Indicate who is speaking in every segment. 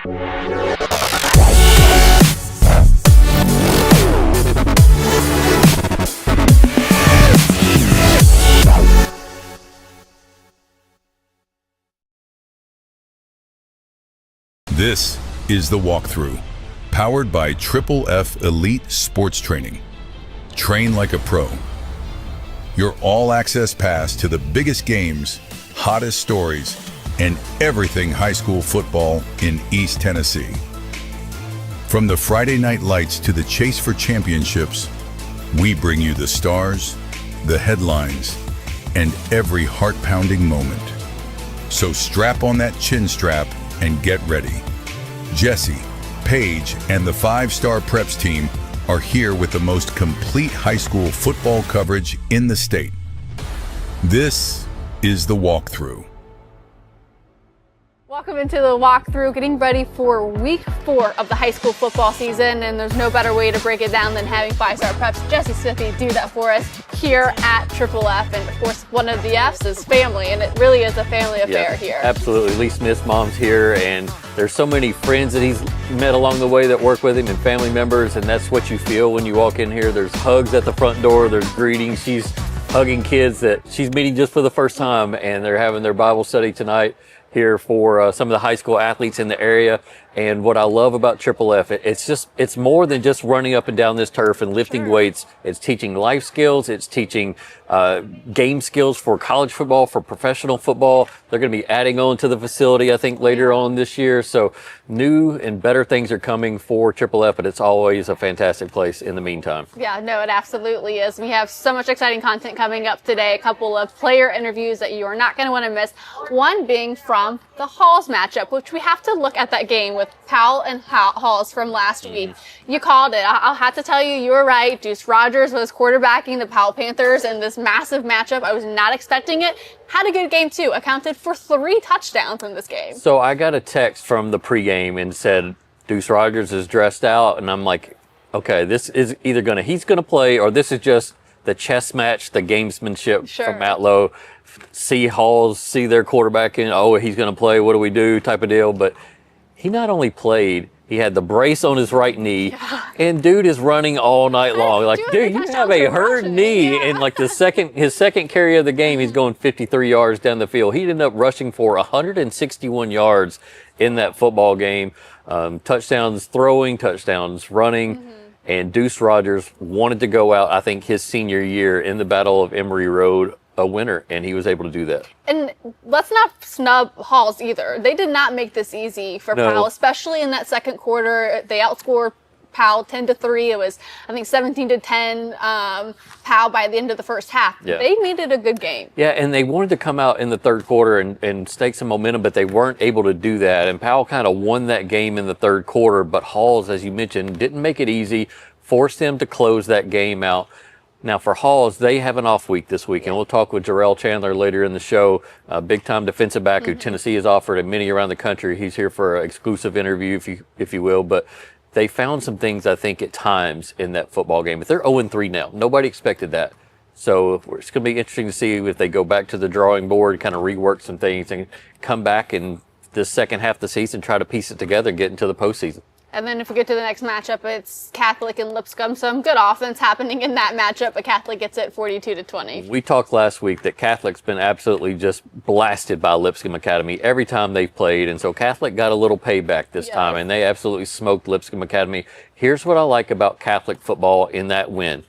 Speaker 1: This is the Walk-Thru, powered by Triple F Elite Sports Training. Train like a pro. Your all-access pass to the biggest games, hottest stories, and everything high school football in East Tennessee. From the Friday night lights to the chase for championships, we bring you the stars, the headlines, and every heart-pounding moment. So strap on that chin strap and get ready. Jesse, Paige, and the 5-star preps team are here with the most complete high school football coverage in the state. This is the Walk-Thru.
Speaker 2: Welcome into the Walk-Thru, getting ready for week 4 of the high school football season, and there's no better way to break it down than having 5-star preps Jesse Smithey do that for us here at Triple F. And of course, one of the F's is family, and it really is a family affair here.
Speaker 3: Absolutely. Lee Smith's mom's here, and there's so many friends that he's met along the way that work with him and family members, and that's what you feel when you walk in here. There's hugs at the front door, there's greetings. She's hugging kids that she's meeting just for the first time, and they're having their Bible study tonight here for some of the high school athletes in the area. And what I love about Triple F, it's more than just running up and down this turf and lifting weights. It's teaching life skills. It's teaching game skills for college football, for professional football. They're going to be adding on to the facility, I think, later on this year. So new and better things are coming for Triple F, but it's always a fantastic place in the meantime.
Speaker 2: Yeah, no, it absolutely is. We have so much exciting content coming up today. A couple of player interviews that you are not going to want to miss. One being from the Halls matchup, which we have to look at that game with Powell and Halls from last week. You called it. I'll have to tell you, you were right. Deuce Rogers was quarterbacking the Powell Panthers in this massive matchup. I was not expecting it. Had a good game too. Accounted for 3 touchdowns in this game.
Speaker 3: So I got a text from the pregame and said Deuce Rogers is dressed out, and I'm like, okay, this is either he's gonna play, or this is just the chess match, the gamesmanship from Matt Lowe. See Halls, see their quarterback, and he's gonna play. What do we do? Type of deal. But he not only played, he had the brace on his right knee, and dude is running all night long. Like, dude, you have a hurt knee. And like his second carry of the game, he's going 53 yards down the field. He ended up rushing for 161 yards in that football game. Touchdowns throwing, touchdowns running. And Deuce Rogers wanted to go out, I think, his senior year in the Battle of Emory Road, a winner, and he was able to do that. And
Speaker 2: let's not snub Halls either. They did not make this easy for Powell, especially in that second quarter. They outscored Powell 10-3. It was, I think, 17-10 Powell by the end of the first half. Yeah. They made it a good game.
Speaker 3: Yeah, and they wanted to come out in the third quarter and stake some momentum, but they weren't able to do that. And Powell kind of won that game in the third quarter, but Halls, as you mentioned, didn't make it easy, forced them to close that game out. Now, for Halls, they have an off week this week, and we'll talk with Jarrell Chandler later in the show, a big-time defensive back who Tennessee has offered and many around the country. He's here for an exclusive interview, if you will. But they found some things, I think, at times in that football game. But they're 0-3 now. Nobody expected that. So it's going to be interesting to see if they go back to the drawing board, kind of rework some things, and come back in the second half of the season, try to piece it together and get into the postseason.
Speaker 2: And then if we get to the next matchup, it's Catholic and Lipscomb. Some good offense happening in that matchup, but Catholic gets it 42-20.
Speaker 3: We talked last week that Catholic's been absolutely just blasted by Lipscomb Academy every time they've played. And so Catholic got a little payback this time, and they absolutely smoked Lipscomb Academy. Here's what I like about Catholic football in that win.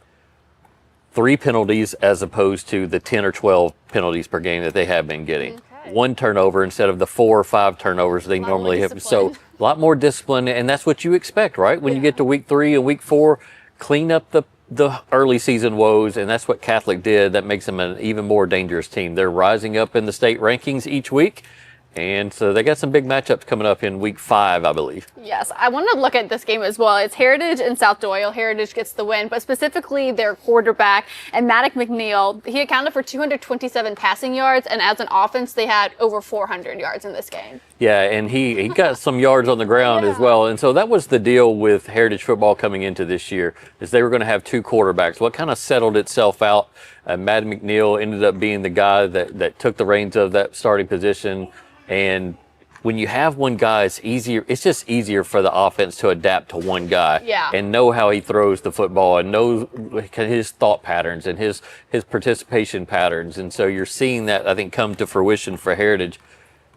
Speaker 3: 3 penalties as opposed to the 10 or 12 penalties per game that they have been getting. 1 turnover instead of the 4 or 5 turnovers they normally have. So a lot more discipline, and that's what you expect, right? When you get to week 3 and week 4, clean up the early season woes, and that's what Catholic did. That makes them an even more dangerous team. They're rising up in the state rankings each week. And so they got some big matchups coming up in week 5, I believe.
Speaker 2: Yes, I want to look at this game as well. It's Heritage and South Doyle. Heritage gets the win, but specifically their quarterback, and Maddox McNeil, he accounted for 227 passing yards, and as an offense, they had over 400 yards in this game.
Speaker 3: Yeah, and he got some yards on the ground as well. And so that was the deal with Heritage football coming into this year, is they were going to have 2 quarterbacks. What kind of settled itself out, Matt McNeil ended up being the guy that took the reins of that starting position. And when you have one guy, it's easier. It's just easier for the offense to adapt to one guy and know how he throws the football and know his thought patterns and his participation patterns. And so you're seeing that, I think, come to fruition for Heritage.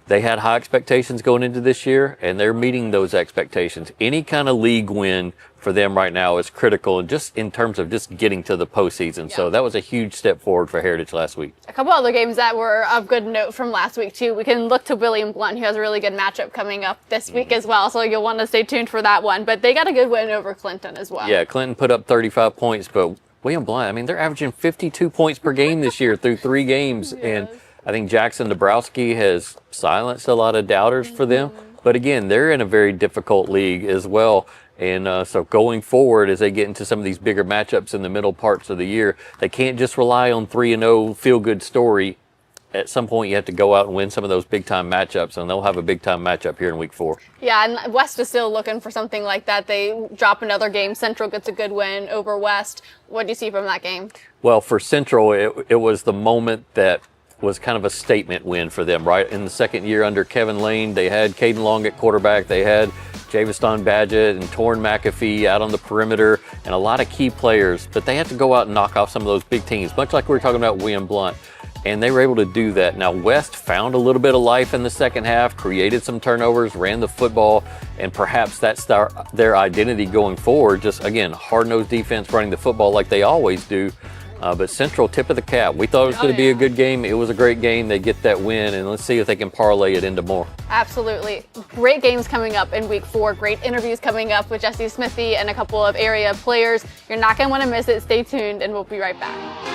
Speaker 3: They had high expectations going into this year, and they're meeting those expectations. Any kind of league win for them right now is critical, just in terms of just getting to the postseason. So that was a huge step forward for Heritage last week.
Speaker 2: A couple other games that were of good note from last week, too. We can look to William Blount, who has a really good matchup coming up this week as well, so you'll want to stay tuned for that one. But they got a good win over Clinton as well.
Speaker 3: Yeah, Clinton put up 35 points, but William Blount, I mean, they're averaging 52 points per game this year through 3 games. And I think Jackson Dabrowski has silenced a lot of doubters for them. But again, they're in a very difficult league as well. And so going forward, as they get into some of these bigger matchups in the middle parts of the year, they can't just rely on 3-0 feel-good story. At some point, you have to go out and win some of those big-time matchups, and they'll have a big-time matchup here in week 4.
Speaker 2: Yeah, and West is still looking for something like that. They drop another game. Central gets a good win over West. What do you see from that game? Well,
Speaker 3: for Central, it was the moment that was kind of a statement win for them, right? In the second year under Kevin Lane, they had Caden Long at quarterback. They had Javiston Badgett and Torrin McAfee out on the perimeter and a lot of key players. But they had to go out and knock off some of those big teams, much like we were talking about William Blount. And they were able to do that. Now, West found a little bit of life in the second half, created some turnovers, ran the football, and perhaps that's their identity going forward. Just, again, hard-nosed defense running the football like they always do. But Central, tip of the cap. We thought it was going to be a good game. It was a great game. They get that win, and let's see if they can parlay it into more.
Speaker 2: Absolutely. Great games coming up in week 4. Great interviews coming up with Jesse Smithey and a couple of area players. You're not going to want to miss it. Stay tuned, and we'll be right back.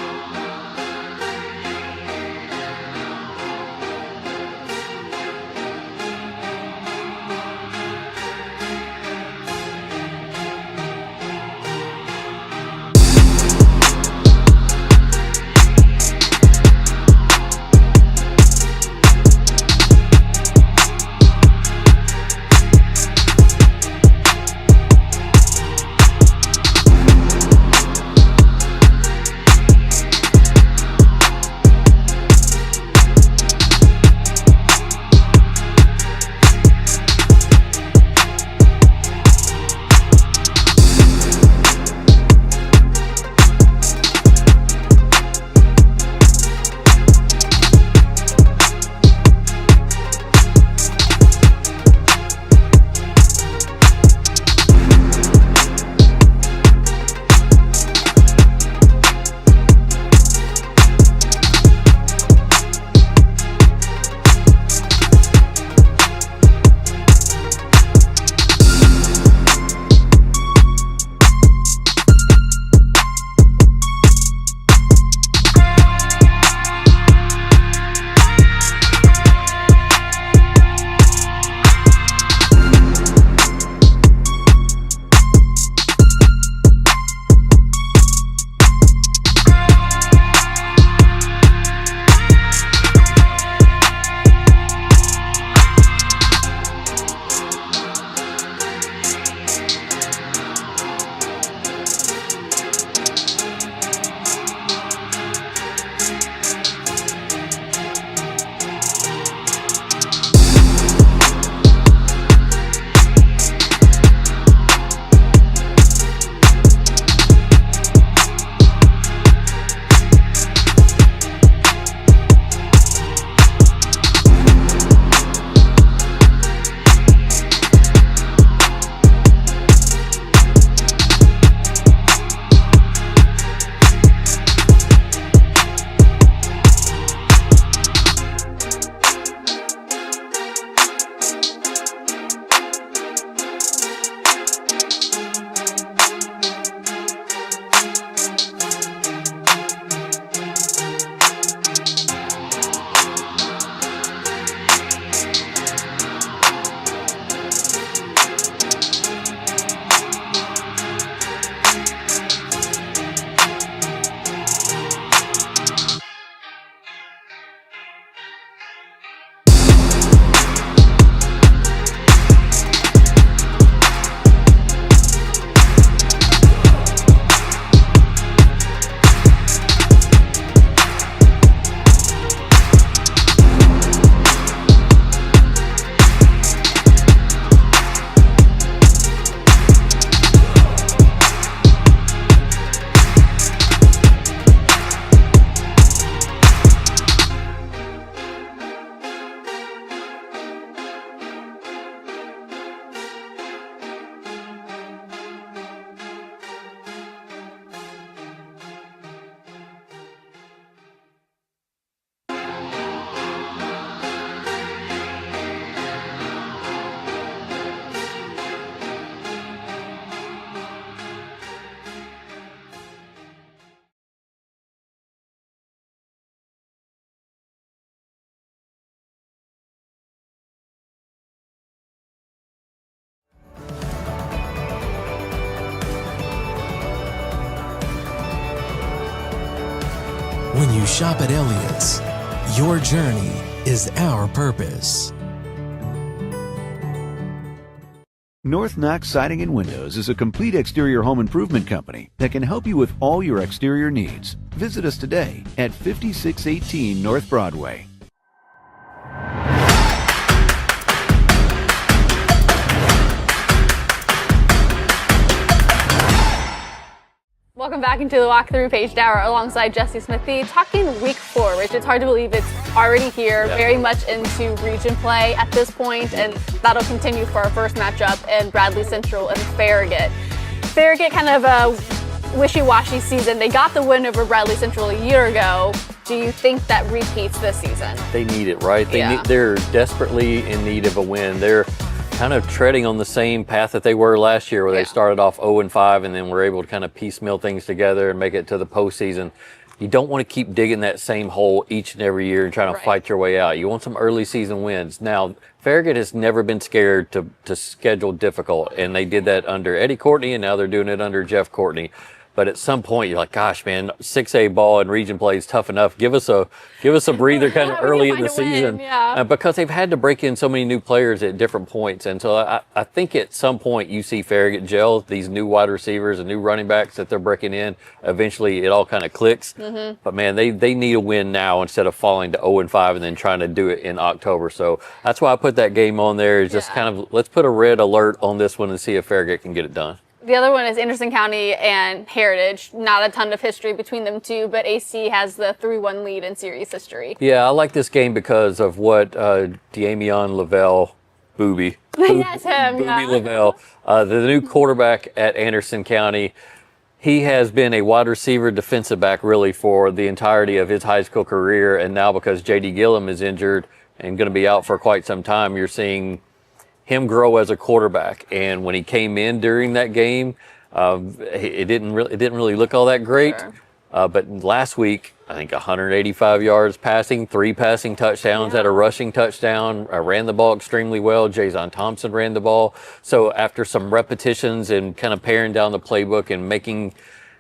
Speaker 4: When you shop at Elliott's, your journey is our purpose.
Speaker 5: North Knox Siding and Windows is a complete exterior home improvement company that can help you with all your exterior needs. Visit us today at 5618 North Broadway.
Speaker 2: Welcome back into the Walk-Thru. Paige Dauer alongside Jesse Smithey, talking week 4, which it's hard to believe it's already here, very much into region play at this point, and that'll continue for our first matchup in Bradley Central and Farragut. Farragut kind of a wishy-washy season. They got the win over Bradley Central a year ago. Do you think that repeats this season?
Speaker 3: They need it, right? They're desperately in need of a win. They're kind of treading on the same path that they were last year, where they started off 0-5 and then were able to kind of piecemeal things together and make it to the postseason. You don't want to keep digging that same hole each and every year and trying to fight your way out. You want some early season wins. Now, Farragut has never been scared to schedule difficult, and they did that under Eddie Courtney, and now they're doing it under Jeff Courtney. But at some point, you're like, gosh, man, 6A ball and region play is tough enough. Give us a breather kind of early in the season. Because they've had to break in so many new players at different points. And so I think at some point you see Farragut gel, these new wide receivers and new running backs that they're breaking in. Eventually, it all kind of clicks. But, man, they need a win now instead of falling to 0-5 and then trying to do it in October. So that's why I put that game on there, is just kind of let's put a red alert on this one and see if Farragut can get it done.
Speaker 2: The other one is Anderson County and Heritage. Not a ton of history between them two, but AC has the 3-1 lead in series history.
Speaker 3: Yeah, I like this game because of what Damian Lavelle, Booby.
Speaker 2: That's him,
Speaker 3: Booby Lavelle, the new quarterback at Anderson County. He has been a wide receiver, defensive back really for the entirety of his high school career. And now because J.D. Gillum is injured and going to be out for quite some time, you're seeing him grow as a quarterback. And when he came in during that game, it didn't really look all that great. But last week, I think 185 yards passing, 3 passing touchdowns, had a rushing touchdown, ran the ball extremely well. Jason Thompson ran the ball. So after some repetitions and kind of paring down the playbook and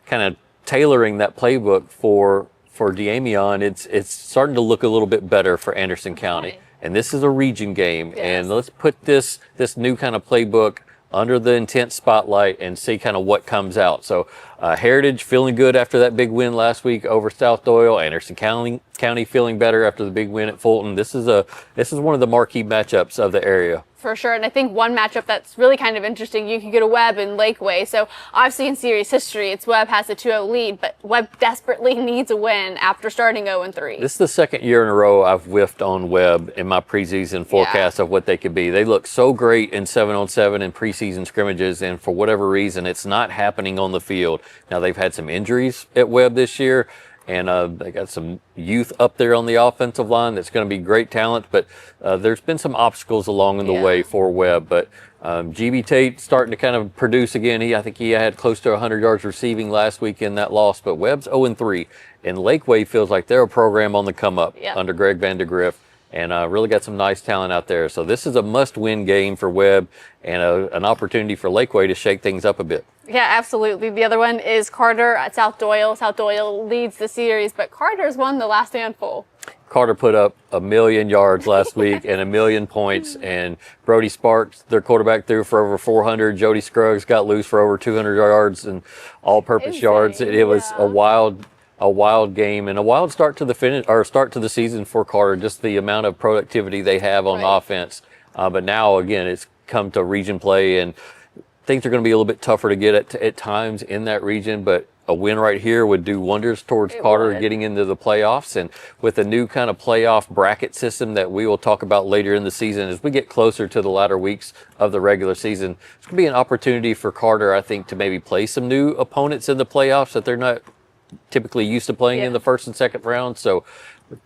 Speaker 3: kind of tailoring that playbook for Damian, it's starting to look a little bit better for Anderson County. And this is a region game, and let's put this new kind of playbook under the intense spotlight and see kind of what comes out. So Heritage feeling good after that big win last week over South Doyle. Anderson County feeling better after the big win at Fulton. This is one of the marquee matchups of the area.
Speaker 2: For sure, and I think one matchup that's really kind of interesting, you could get a Webb and Lakeway. So obviously in series history, it's Webb has a 2-0 lead, but Webb desperately needs a win after starting 0-3.
Speaker 3: This is the second year in a row I've whiffed on Webb in my preseason forecast of what they could be. They look so great in 7-on-7 and preseason scrimmages, and for whatever reason, it's not happening on the field. Now, they've had some injuries at Webb this year, and they got some youth up there on the offensive line that's going to be great talent, but there's been some obstacles along the way for Webb. But GB Tate starting to kind of produce again. I think he had close to 100 yards receiving last week in that loss, but Webb's 0-3. And Lakeway feels like they're a program on the come up under Greg Vandergriff, and really got some nice talent out there. So this is a must-win game for Webb and an opportunity for Lakeway to shake things up a bit.
Speaker 2: Yeah, absolutely. The other one is Carter at South Doyle. South Doyle leads the series, but Carter's won the last handful.
Speaker 3: Carter put up 1,000,000 yards last week and 1,000,000 points, and Brody Sparks, their quarterback, threw for over 400. Jody Scruggs got loose for over 200 yards and all-purpose yards. It was a wild game and a wild start to the season for Carter. Just the amount of productivity they have on offense. But now again, it's come to region play, and things are going to be a little bit tougher to get at times in that region, but a win right here would do wonders towards Carter getting into the playoffs. And with a new kind of playoff bracket system that we will talk about later in the season, as we get closer to the latter weeks of the regular season, it's going to be an opportunity for Carter, I think, to maybe play some new opponents in the playoffs that they're not typically used to playing in the first and second round. So,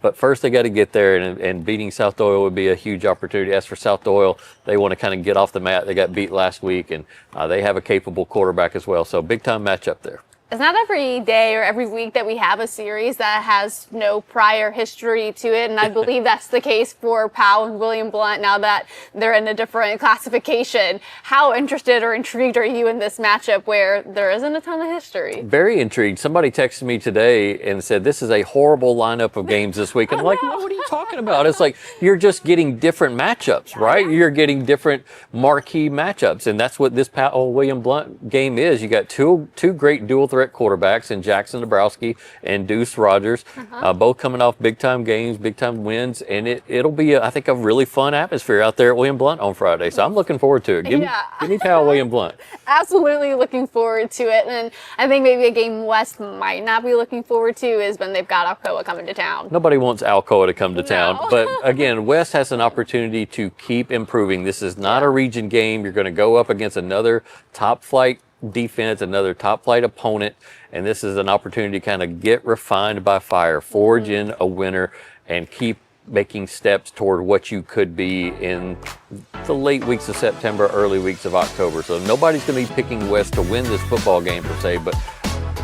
Speaker 3: but first they got to get there, and beating South Doyle would be a huge opportunity. As for South Doyle, they want to kind of get off the mat. They got beat last week, and they have a capable quarterback as well. So big time matchup there.
Speaker 2: It's not every day or every week that we have a series that has no prior history to it, and I believe that's the case for Powell and William Blount now that they're in a different classification. How interested or intrigued are you in this matchup where there isn't a ton of history?
Speaker 3: Very intrigued. Somebody texted me today and said, this is a horrible lineup of games this week. I'm like, what are you talking about? It's like, you're just getting different matchups, right? You're getting different marquee matchups, and that's what this Powell-William Blount game is. You got two great dual threat quarterbacks in Jackson Dabrowski and Deuce Rogers, both coming off big time games, big time wins, and it'll be, I think, a really fun atmosphere out there at William Blount on Friday. So I'm looking forward to it. Give me Powell-William Blount.
Speaker 2: Absolutely looking forward to it, and I think maybe a game West might not be looking forward to is when they've got Alcoa coming to town.
Speaker 3: Nobody wants Alcoa to come to town, but again, West has an opportunity to keep improving. This is not a region game. You're going to go up against another top flight defense, another top flight opponent, and this is an opportunity to kind of get refined by fire, forge in a winner, and keep making steps toward what you could be in the late weeks of September, early weeks of October. So nobody's going to be picking West to win this football game per se, but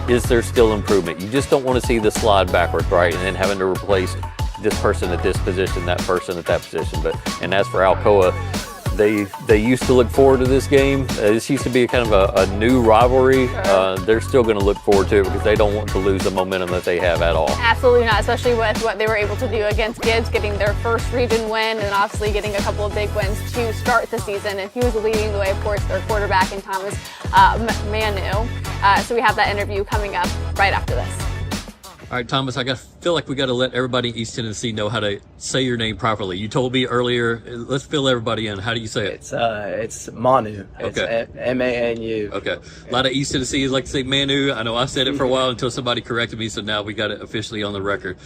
Speaker 3: is there still improvement? You just don't want to see the slide backwards, right? And then having to replace this person at this position, that person at that position. And as for Alcoa, they used to look forward to this game. This used to be kind of a new rivalry. They're still going to look forward to it because they don't want to lose the momentum that they have at all.
Speaker 2: Absolutely not, especially with what they were able to do against Gibbs, getting their first region win and obviously getting a couple of big wins to start the season. And he was leading the way, of course, their quarterback in Thomas Manu. So we have that interview coming up right after this.
Speaker 6: All right, Thomas, I feel like we got to let everybody in East Tennessee know how to say your name properly. You told me earlier. Let's fill everybody in. How do you say it?
Speaker 7: It's Manu.
Speaker 6: Okay.
Speaker 7: It's Manu.
Speaker 6: Okay. A lot of East Tennesseans like to say Manu. I know I said it for a while until somebody corrected me, so now we got it officially on the record.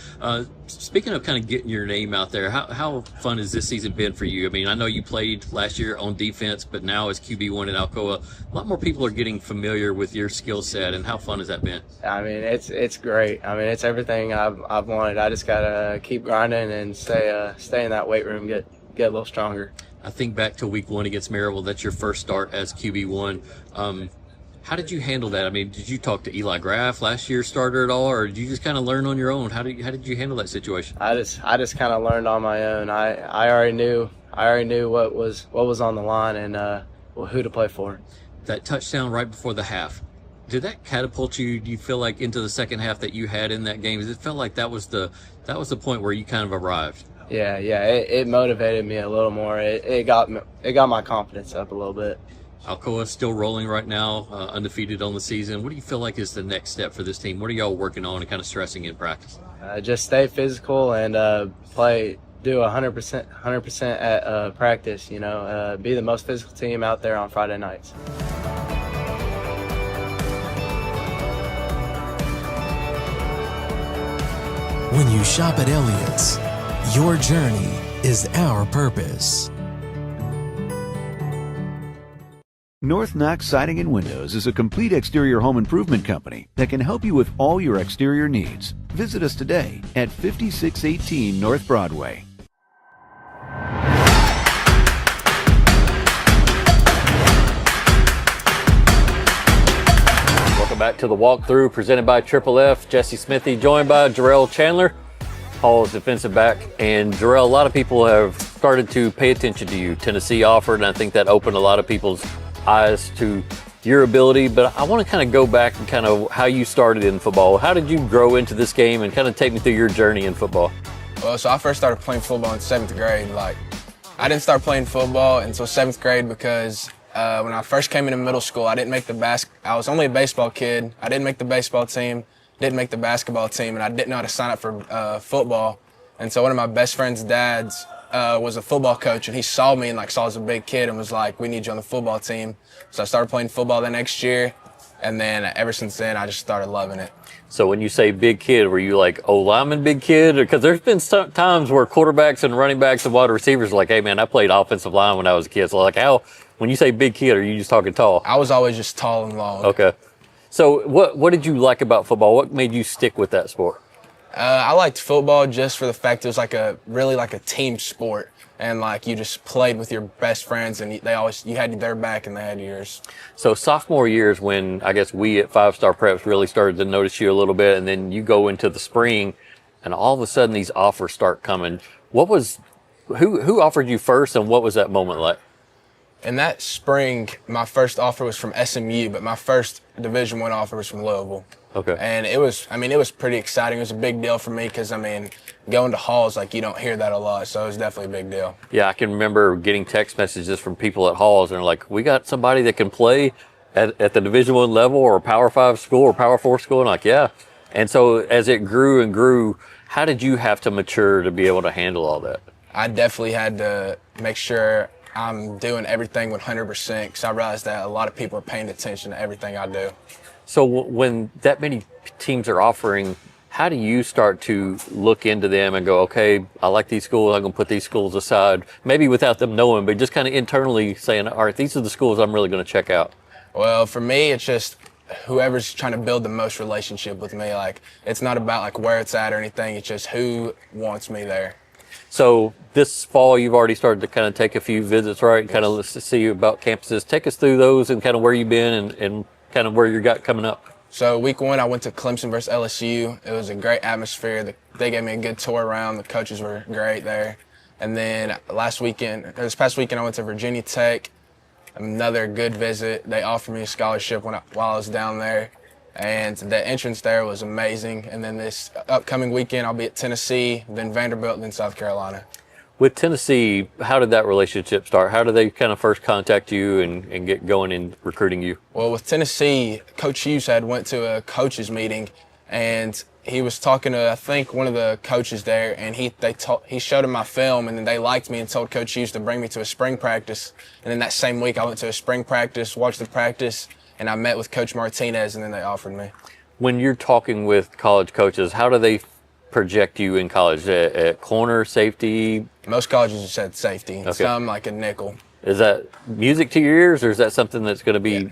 Speaker 6: Speaking of kind of getting your name out there, how fun has this season been for you? I mean, I know you played last year on defense, but now as QB1 at Alcoa, a lot more people are getting familiar with your skill set, and how fun has that been?
Speaker 7: I mean, it's great. I mean, it's everything I've wanted. I just gotta keep grinding and stay in that weight room, get a little stronger.
Speaker 6: I think back to week 1 against Maryville. That's your first start as QB1. How did you handle that? I mean, did you talk to Eli Graff, last year's starter, at all, or did you just kind of learn on your own? How did you handle that situation?
Speaker 7: I just kind of learned on my own. I already knew what was on the line and who to play for.
Speaker 6: That touchdown right before the half, did that catapult you? Do you feel like into the second half that you had in that game? It felt like that was the point where you kind of arrived.
Speaker 7: Yeah. It motivated me a little more. It got my confidence up a little bit.
Speaker 6: Alcoa still rolling right now, undefeated on the season. What do you feel like is the next step for this team? What are y'all working on and kind of stressing in practice?
Speaker 7: Just stay physical and do 100% at practice. Be the most physical team out there on Friday nights.
Speaker 4: When you shop at Elliott's, your journey is our purpose.
Speaker 5: North Knox Siding and Windows is a complete exterior home improvement company that can help you with all your exterior needs. Visit us today at 5618 North Broadway.
Speaker 3: Welcome back to the Walk-Thru presented by Triple F. Jesse Smithey joined by Jarrell Chandler, Hall's defensive back. And Jarrell, a lot of people have started to pay attention to you. Tennessee offered, and I think that opened a lot of people's eyes to your ability, but I want to kind of go back and kind of how you started in football. How did you grow into this game, and kind of take me through your journey in football?
Speaker 8: Well, so I first started playing football in 7th grade. I didn't start playing football until 7th grade because when I first came into middle school, I didn't make I was only a baseball kid. I didn't make the baseball team, didn't make the basketball team, and I didn't know how to sign up for football. And so one of my best friend's dads was a football coach, and he saw me and saw I was a big kid and was like, "We need you on the football team." So I started playing football the next year, and then ever since then I just started loving it.
Speaker 3: So when you say big kid, were you like lineman big kid? Because there's been some times where quarterbacks and running backs and wide receivers are like, "Hey man, I played offensive line when I was a kid." So when you say big kid, are you just talking tall?
Speaker 8: I was always just tall and long.
Speaker 3: Okay. So what did you like about football? What made you stick with that sport?
Speaker 8: I liked football just for the fact it was really like a team sport, and like you just played with your best friends, and you had their back and they had yours.
Speaker 3: So sophomore year is when I guess we at 5-Star Preps really started to notice you a little bit, and then you go into the spring, and all of a sudden these offers start coming. Who offered you first, and what was that moment like?
Speaker 8: In that spring, my first offer was from SMU, but my first Division I offer was from Louisville.
Speaker 3: Okay.
Speaker 8: And it was pretty exciting. It was a big deal for me because, going to Halls, like, you don't hear that a lot, so it was definitely a big deal.
Speaker 3: Yeah, I can remember getting text messages from people at Halls, and they're like, we got somebody that can play at the Division I level or Power 5 school or Power 4 school, and like, yeah. And so as it grew and grew, how did you have to mature to be able to handle all that?
Speaker 8: I definitely had to make sure I'm doing everything 100% because I realized that a lot of people are paying attention to everything I do.
Speaker 3: So when that many teams are offering, how do you start to look into them and go, okay, I like these schools, I'm going to put these schools aside, maybe without them knowing, but just kind of internally saying, all right, these are the schools I'm really going to check out?
Speaker 8: Well, for me, it's just whoever's trying to build the most relationship with me. Like, it's not about like where it's at or anything, it's just who wants me there.
Speaker 3: So this fall, you've already started to kind of take a few visits, right? And kind of see about campuses. Take us through those and kind of where you've been and kind of where you got coming up.
Speaker 8: So week 1, I went to Clemson versus LSU. It was a great atmosphere. They gave me a good tour around. The coaches were great there. And then this past weekend, I went to Virginia Tech. Another good visit. They offered me a scholarship while I was down there. And the entrance there was amazing. And then this upcoming weekend, I'll be at Tennessee, then Vanderbilt, then South Carolina.
Speaker 3: With Tennessee, how did that relationship start? How did they kind of first contact you and get going in recruiting you?
Speaker 8: Well, with Tennessee, Coach Hughes went to a coaches meeting, and he was talking to, I think, one of the coaches there, and he showed him my film, and then they liked me and told Coach Hughes to bring me to a spring practice. And then that same week, I went to a spring practice, watched the practice, and I met with Coach Martinez, and then they offered me.
Speaker 3: When you're talking with college coaches, how do they project you in college? At corner, safety?
Speaker 8: Most colleges have said safety.
Speaker 3: Okay.
Speaker 8: Some like a nickel.
Speaker 3: Is that music to your ears, or is that something that's going to be?
Speaker 8: Yeah.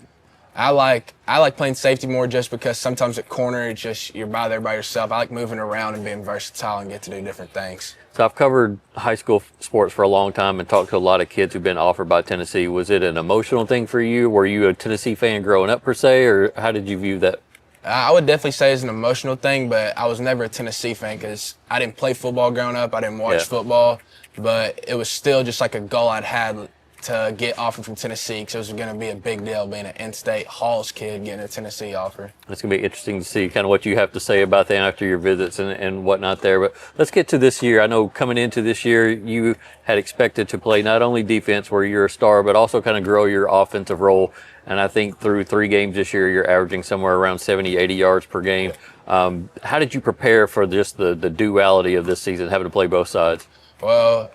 Speaker 8: I like playing safety more just because sometimes at corner it's just you're by there by yourself. I like moving around and being versatile and get to do different things.
Speaker 3: So I've covered high school sports for a long time and talked to a lot of kids who've been offered by Tennessee. Was it an emotional thing for you? Were you a Tennessee fan growing up per se, or how did you view that?
Speaker 8: I would definitely say it's an emotional thing, but I was never a Tennessee fan because I didn't play football growing up. I didn't watch football, but it was still just like a goal I'd had to get offered from Tennessee because it was going to be a big deal being an in-state Halls kid getting a Tennessee offer.
Speaker 3: It's going to be interesting to see kind of what you have to say about that after your visits and whatnot there. But let's get to this year. I know coming into this year, you had expected to play not only defense where you're a star, but also kind of grow your offensive role. And I think through 3 games this year, you're averaging somewhere around 70, 80 yards per game. How did you prepare for just the duality of this season, having to play both sides?
Speaker 8: Well,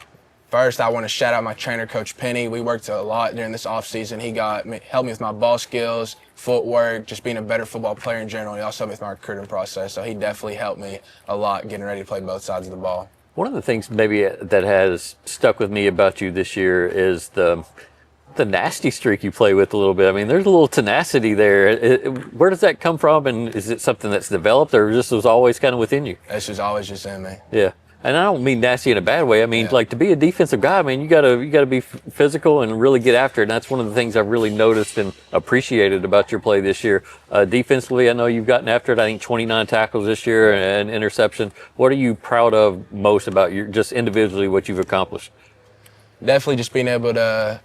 Speaker 8: first, I want to shout out my trainer, Coach Penny. We worked a lot during this offseason. He helped me with my ball skills, footwork, just being a better football player in general. He also helped me with my recruiting process. So he definitely helped me a lot getting ready to play both sides of the ball.
Speaker 3: One of the things maybe that has stuck with me about you this year is the nasty streak you play with a little bit. I mean, there's a little tenacity there. Where does that come from? And is it something that's developed, or just was always kind of within you?
Speaker 8: It's just always just in me.
Speaker 3: Yeah. And I don't mean nasty in a bad way. I mean, like, to be a defensive guy, man, you gotta be physical and really get after it. And that's one of the things I've really noticed and appreciated about your play this year. Defensively, I know you've gotten after it. I think 29 tackles this year and interception. What are you proud of most about just individually what you've accomplished?
Speaker 8: Definitely just being able to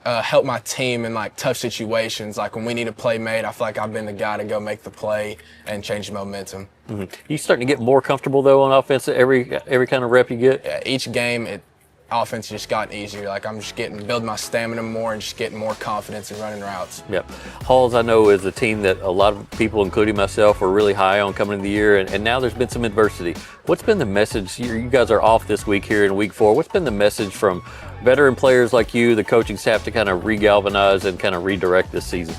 Speaker 8: help my team in like tough situations. Like when we need a play made, I feel like I've been the guy to go make the play and change the momentum.
Speaker 3: Mm-hmm. You starting to get more comfortable though on offense every kind of rep you get?
Speaker 8: Yeah, each game offense just gotten easier. Like I'm just building my stamina more and just getting more confidence in running routes.
Speaker 3: Yep. Halls, I know, is a team that a lot of people, including myself, were really high on coming into the year, and now there's been some adversity. What's been the message? You guys are off this week here in week 4. What's been the message from veteran players like you, the coaching staff, to kind of re-galvanize and kind of redirect this season?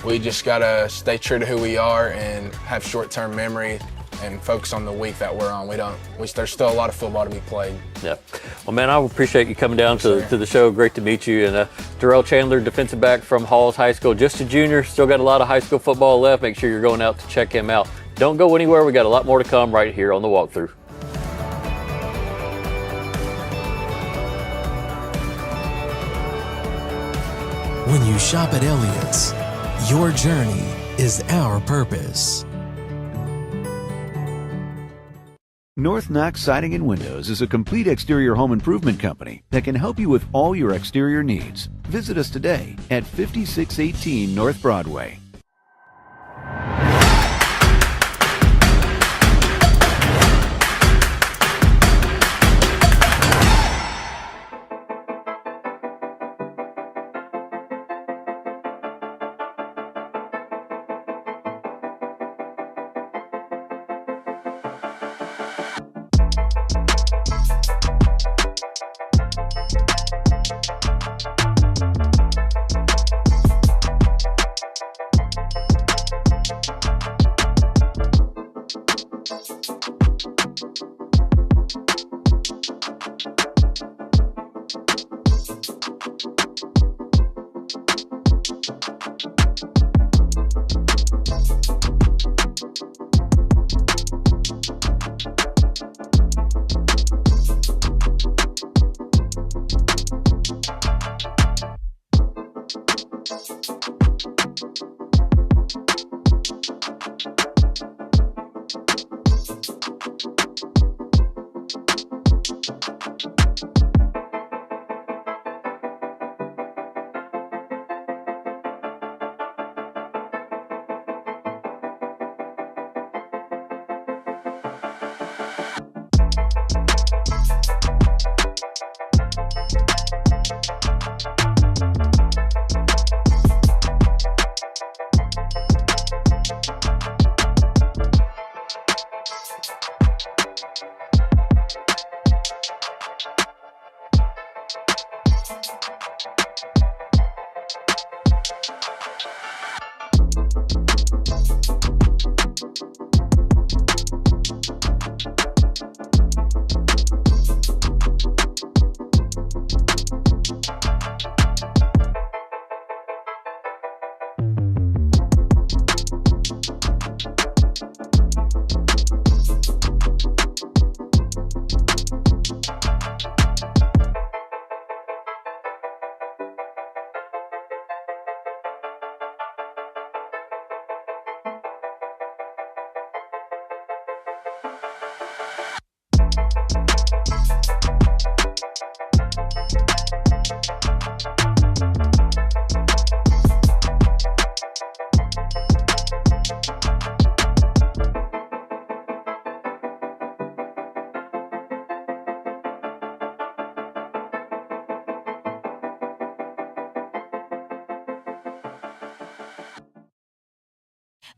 Speaker 8: We just got to stay true to who we are and have short-term memory. and focus on the week that we're on. There's still a lot of football to be played.
Speaker 3: Yeah. Well, man, I appreciate you coming down to the show. Great to meet you. And Darrell Chandler, defensive back from Halls High School, just a junior, still got a lot of high school football left. Make sure you're going out to check him out. Don't go anywhere. We got a lot more to come right here on the Walk-Thru.
Speaker 4: When you shop at Elliott's, your journey is our purpose.
Speaker 5: North Knox Siding and Windows is a complete exterior home improvement company that can help you with all your exterior needs. Visit us today at 5618 North Broadway.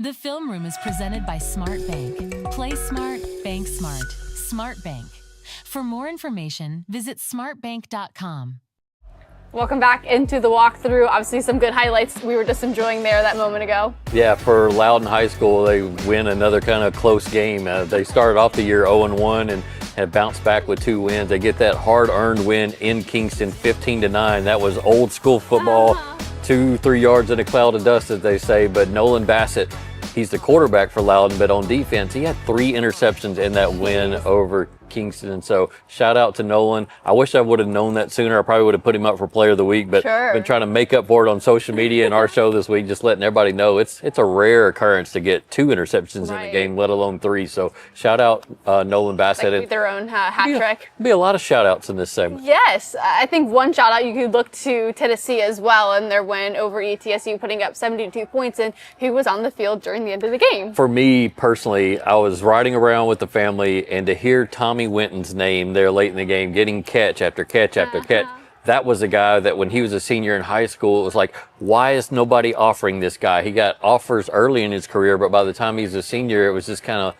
Speaker 9: The Film Room is presented by Smart Bank. Play smart, bank smart. Smart Bank. For more information, visit smartbank.com.
Speaker 2: Welcome back into the Walk-Thru. Obviously some good highlights we were just enjoying there that moment ago.
Speaker 3: Yeah, for Loudon High School, they win another kind of close game. They started off the year 0-1 and have bounced back with 2 wins. They get that hard-earned win in Kingston, 15-9. That was old school football, 2-3 yards in a cloud of dust, as they say. But Nolan Bassett, he's the quarterback for Loudon, but on defense, he had 3 interceptions in that win over Kingston. And so shout out to Nolan. I wish I would have known that sooner. I probably would have put him up for player of the week, but been trying to make up for it on social media and our show this week, just letting everybody know it's a rare occurrence to get 2 interceptions in a game, let alone 3. So shout out Nolan Bassett.
Speaker 2: Like their own hat trick.
Speaker 3: Be a lot of shout outs in this segment.
Speaker 2: Yes, I think one shout out you could look to Tennessee as well and their win over ETSU, putting up 72 points, and who was on the field during the end of the game.
Speaker 3: For me personally, I was riding around with the family, and to hear Tommy Winton's name there late in the game, getting catch after catch after catch, that was a guy that when he was a senior in high school, it was like, why is nobody offering this guy? He got offers early in his career, but by the time he's a senior, it was just kind of,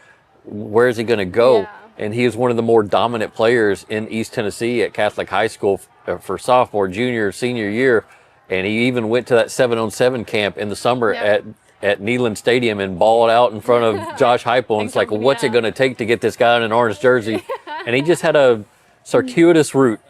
Speaker 3: where is he going to go? Yeah. And he is one of the more dominant players in East Tennessee at Catholic High School for sophomore, junior, senior year. And he even went to that 7-on-7 camp in the summer at at Neyland Stadium and balled out in front of Josh Heupel. And it's like, what's it going to take to get this guy in an orange jersey? And he just had a circuitous route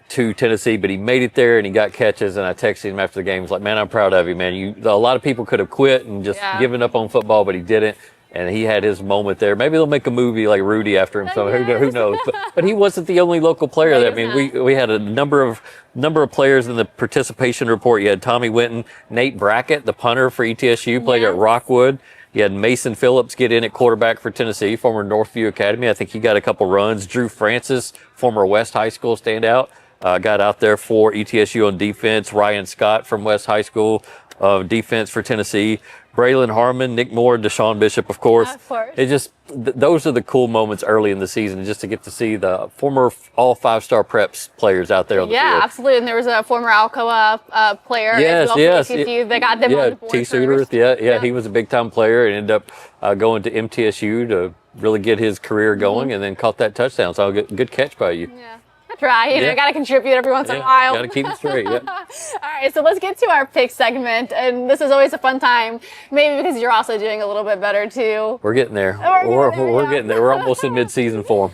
Speaker 3: to Tennessee, but he made it there and he got catches. And I texted him after the game. I was like, man, I'm proud of you, man. A lot of people could have quit and just given up on football, but he didn't. And he had his moment there. Maybe they'll make a movie like Rudy after him. So who knows? But he wasn't the only local player. I mean, we had a number of players in the participation report. You had Tommy Winton, Nate Brackett, the punter for ETSU, played at Rockwood. You had Mason Phillips get in at quarterback for Tennessee, former Northview Academy. I think he got a couple runs. Drew Francis, former West High School standout, got out there for ETSU on defense. Ryan Scott from West High School, defense for Tennessee. Braylon Harmon, Nick Moore, Deshaun Bishop, of course. Of course. It just, those are the cool moments early in the season, just to get to see the former all 5-star preps players out there on the field.
Speaker 2: Yeah, absolutely. And there was a former Alcoa player as well for TCU. They got them on the board
Speaker 3: T. Suter, he was a big-time player and ended up going to MTSU to really get his career going and then caught that touchdown. So good catch by you.
Speaker 2: Yeah. Right, you know, got to contribute every once in a while.
Speaker 3: Got to keep it straight,
Speaker 2: All right, so let's get to our pick segment, and this is always a fun time, maybe because you're also doing a little bit better too.
Speaker 3: We're getting there. We're getting there. We're almost in mid-season form.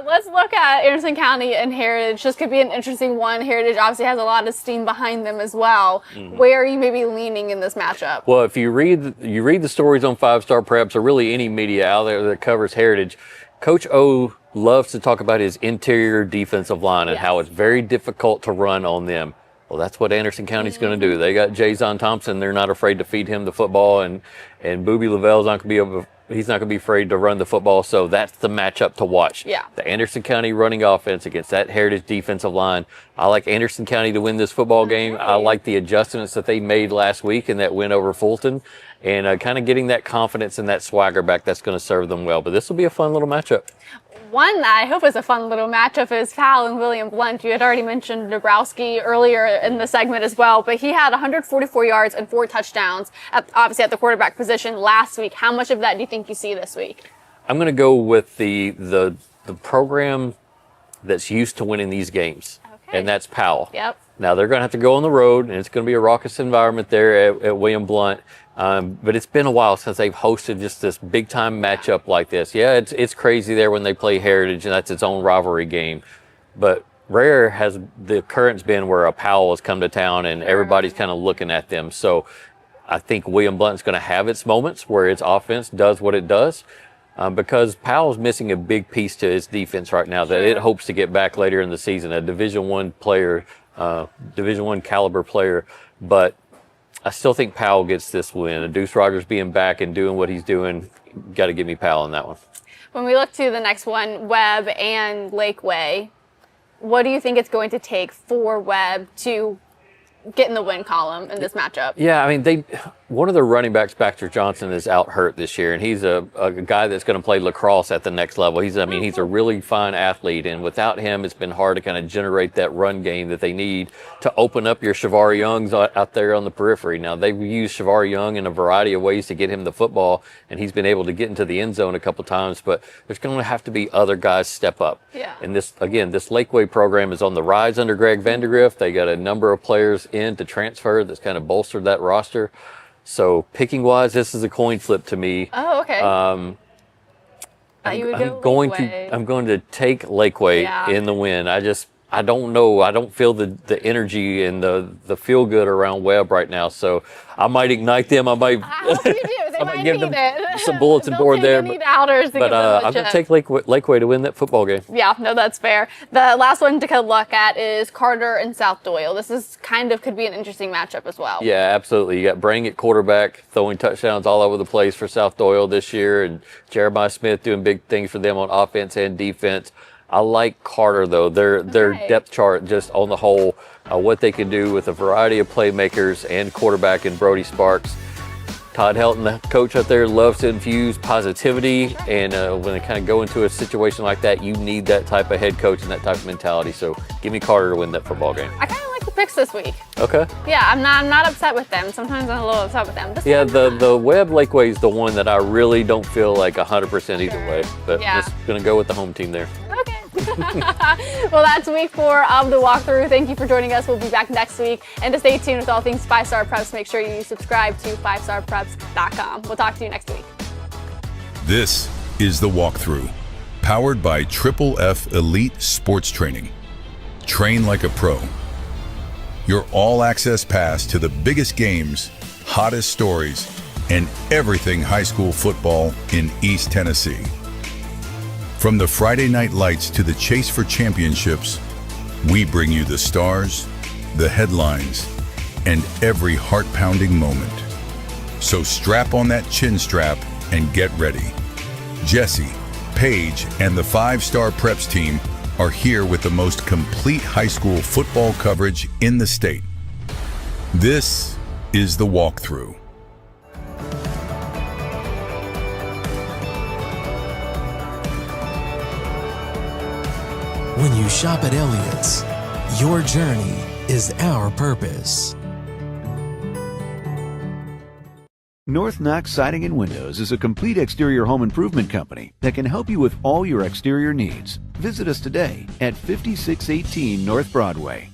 Speaker 2: Let's look at Anderson County and Heritage. This could be an interesting one. Heritage obviously has a lot of steam behind them as well. Where are you maybe leaning in this matchup?
Speaker 3: Well, if you read the stories on 5-star preps, or really any media out there that covers Heritage, Coach O loves to talk about his interior defensive line and how it's very difficult to run on them. Well, that's what Anderson County's going to do. They got Jason Thompson. They're not afraid to feed him the football, and Boobie Lavelle's not going to be he's not going to be afraid to run the football. So that's the matchup to watch. Yeah. The Anderson County running offense against that Heritage defensive line. I like Anderson County to win this football game. I like the adjustments that they made last week in that win over Fulton, and kind of getting that confidence and that swagger back. That's going to serve them well. But this will be a fun little matchup.
Speaker 2: One that I hope is a fun little matchup is Powell and William Blunt. You had already mentioned Dabrowski earlier in the segment as well, but he had 144 yards and 4 touchdowns, obviously at the quarterback position last week. How much of that do you think you see this week?
Speaker 3: I'm going to go with the program that's used to winning these games, and that's Powell.
Speaker 2: Yep.
Speaker 3: Now, they're going to have to go on the road, and it's going to be a raucous environment there at William Blunt. But it's been a while since they've hosted just this big-time matchup like this. Yeah, it's crazy there when they play Heritage, and that's its own rivalry game. But rare has the occurrence been where a Powell has come to town, and everybody's kind of looking at them. So I think William Blunt's going to have its moments where its offense does what it does, because Powell's missing a big piece to its defense right now that it hopes to get back later in the season, a Division I player, Division I caliber player. But I still think Powell gets this win. And Deuce Rogers being back and doing what he's doing, got to give me Powell in that one.
Speaker 2: When we look to the next one, Webb and Lakeway, what do you think it's going to take for Webb to get in the win column in this matchup?
Speaker 3: Yeah, I mean, one of their running backs, Baxter Johnson, is out hurt this year, and he's a guy that's going to play lacrosse at the next level. He's a really fine athlete, and without him, it's been hard to kind of generate that run game that they need to open up your Shavar Youngs out there on the periphery. Now, they've used Shavar Young in a variety of ways to get him the football, and he's been able to get into the end zone a couple times, but there's going to have to be other guys step up.
Speaker 2: Yeah.
Speaker 3: And this Lakeway program is on the rise under Greg Vandergriff. They got a number of players in to transfer that's kind of bolstered that roster. So picking wise, this is a coin flip to me.
Speaker 2: Oh, okay. I'm
Speaker 3: going to take Lakeway in the win. I don't know. I don't feel the energy and the feel good around Webb right now. So I might ignite them. I might.
Speaker 2: I hope you do. They might
Speaker 3: give
Speaker 2: need
Speaker 3: them
Speaker 2: it.
Speaker 3: some bulletin board there.
Speaker 2: Need outers to
Speaker 3: but I'm going to take Lakeway to win that football game.
Speaker 2: Yeah, no, that's fair. The last one to look at is Carter and South Doyle. This is could be an interesting matchup as well.
Speaker 3: Yeah, absolutely. You got Brang at quarterback, throwing touchdowns all over the place for South Doyle this year, and Jeremiah Smith doing big things for them on offense and defense. I like Carter, though. Their depth chart just on the whole, what they can do with a variety of playmakers and quarterback in Brody Sparks. Todd Helton, the coach out there, loves to infuse positivity, and when they kind of go into a situation like that, you need that type of head coach and that type of mentality. So give me Carter to win that football game.
Speaker 2: I kind of like the picks this week.
Speaker 3: Okay.
Speaker 2: Yeah, I'm not upset with them. Sometimes I'm a little upset with them.
Speaker 3: Yeah, the Webb Lakeway is the one that I really don't feel like 100% either way, but I'm just going to go with the home team there.
Speaker 2: Okay. Well, that's week 4 of the Walk-Thru. Thank you for joining us. We'll be back next week. And to stay tuned with all things 5-Star Preps, make sure you subscribe to 5starpreps.com. We'll talk to you next week.
Speaker 1: This is the Walk-Thru, powered by F Elite Sports Training. Train like a pro. Your all-access pass to the biggest games, hottest stories, and everything high school football in East Tennessee. From the Friday night lights to the chase for championships, we bring you the stars, the headlines, and every heart-pounding moment. So strap on that chin strap and get ready. Jesse, Paige, and the 5-Star Preps team are here with the most complete high school football coverage in the state. This is the Walk-Thru.
Speaker 4: When you shop at Elliott's, your journey is our purpose.
Speaker 5: North Knox Siding and Windows is a complete exterior home improvement company that can help you with all your exterior needs. Visit us today at 5618 North Broadway.